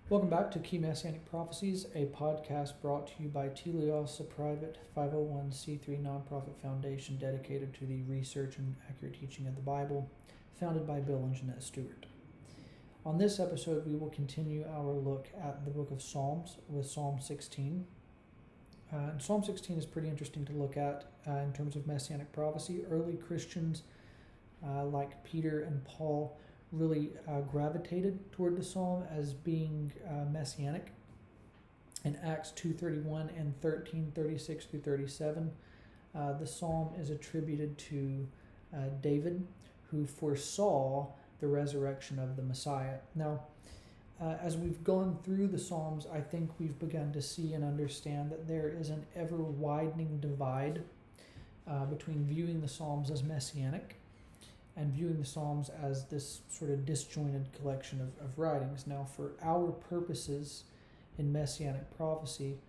Welcome back to Key Messianic Prophecies, a podcast brought to you by Telios, a private 501c3 nonprofit foundation dedicated to the research and accurate teaching of the Bible, founded by Bill and Jeanette Stewart. On this episode, we will continue our look at the book of Psalms with Psalm 16. And Psalm 16 is pretty interesting to look at in terms of Messianic prophecy. Early Christians like Peter and Paul really gravitated toward the psalm as being messianic. In Acts 2:31 and 13:36 through 37, the psalm is attributed to David, who foresaw the resurrection of the Messiah. Now, as we've gone through the Psalms, I think we've begun to see and understand that there is an ever-widening divide between viewing the Psalms as messianic and viewing the Psalms as this sort of disjointed collection of writings. Now, for our purposes in Messianic prophecy,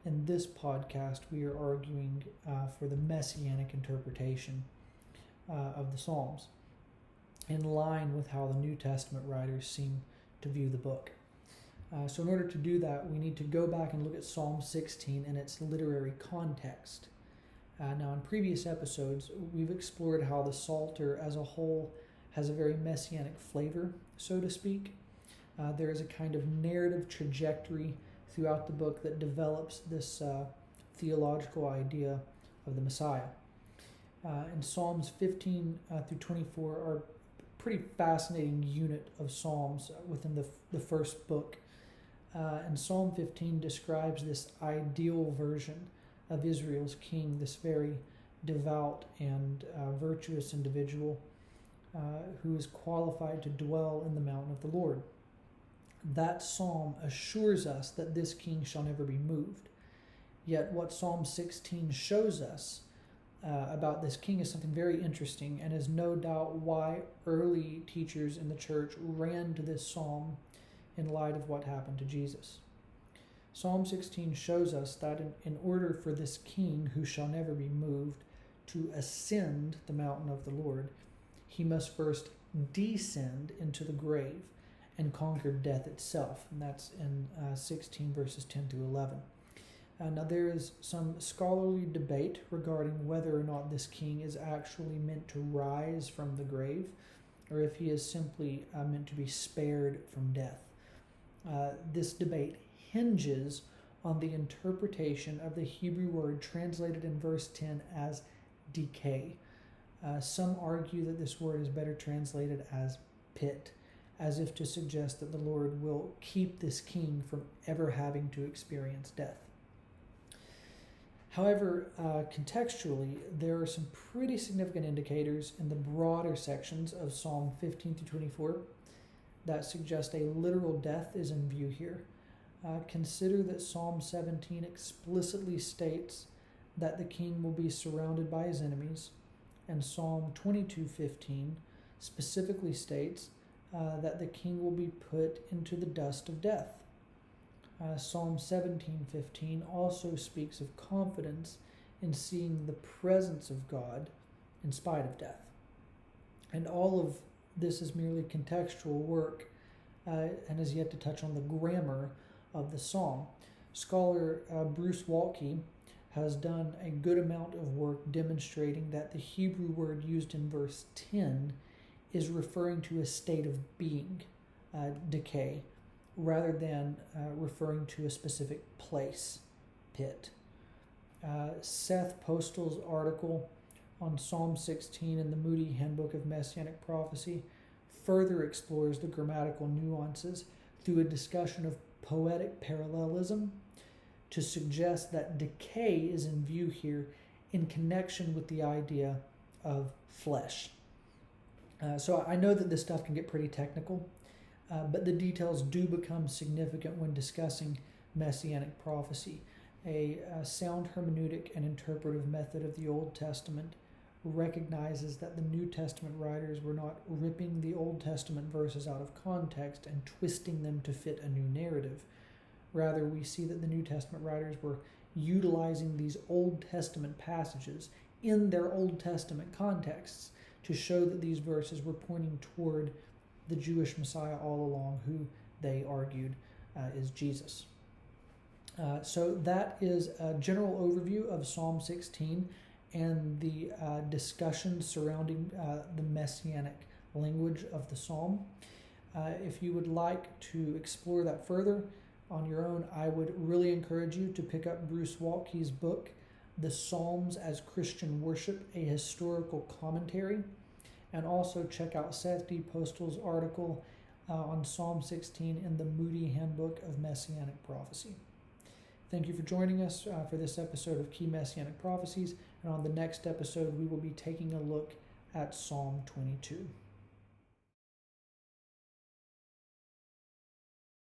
in this podcast, we are arguing for the Messianic interpretation of the Psalms, in line with how the New Testament writers seem to view the book. So in order to do that, we need to go back and look at Psalm 16 in its literary context. Now, in previous episodes, we've explored how the Psalter as a whole has a very messianic flavor, so to speak. There is a kind of narrative trajectory throughout the book that develops this theological idea of the Messiah. And Psalms 15 through 24 are a pretty fascinating unit of Psalms within the first book. And Psalm 15 describes this ideal version of Israel's king, this very devout and virtuous individual who is qualified to dwell in the mountain of the Lord. That psalm assures us that this king shall never be moved. Yet what Psalm 16 shows us about this king is something very interesting, and is no doubt why early teachers in the church ran to this psalm in light of what happened to Jesus. Psalm 16 shows us that in order for this king who shall never be moved to ascend the mountain of the Lord, he must first descend into the grave and conquer death itself. And that's in 16 verses 10 through 11. Now there is some scholarly debate regarding whether or not this king is actually meant to rise from the grave, or if he is simply meant to be spared from death. This debate hinges on the interpretation of the Hebrew word translated in verse 10 as decay. Some argue that this word is better translated as pit, as if to suggest that the Lord will keep this king from ever having to experience death. However, contextually, there are some pretty significant indicators in the broader sections of Psalm 15 to 24 that suggest a literal death is in view here. Consider that Psalm 17 explicitly states that the king will be surrounded by his enemies, and Psalm 22:15 specifically states that the king will be put into the dust of death. Psalm 17:15 also speaks of confidence in seeing the presence of God in spite of death. And all of this is merely contextual work and has yet to touch on the grammar of the psalm. Scholar Bruce Waltke has done a good amount of work demonstrating that the Hebrew word used in verse 10 is referring to a state of being, decay, rather than referring to a specific place, pit. Seth Postal's article on Psalm 16 in the Moody Handbook of Messianic Prophecy further explores the grammatical nuances through a discussion of poetic parallelism to suggest that decay is in view here in connection with the idea of flesh. So I know that this stuff can get pretty technical, but the details do become significant when discussing Messianic prophecy. A sound hermeneutic and interpretive method of the Old Testament recognizes that the New Testament writers were not ripping the Old Testament verses out of context and twisting them to fit a new narrative. Rather, we see that the New Testament writers were utilizing these Old Testament passages in their Old Testament contexts to show that these verses were pointing toward the Jewish Messiah all along, who they argued is Jesus. So that is a general overview of Psalm 16 and the discussion surrounding the messianic language of the psalm. If you would like to explore that further on your own, I would really encourage you to pick up Bruce Waltke's book, The Psalms as Christian Worship, a Historical Commentary, and also check out Seth D. Postal's article on Psalm 16 in the Moody Handbook of Messianic Prophecy. Thank you for joining us for this episode of Key Messianic Prophecies, and on the next episode we will be taking a look at Psalm 22.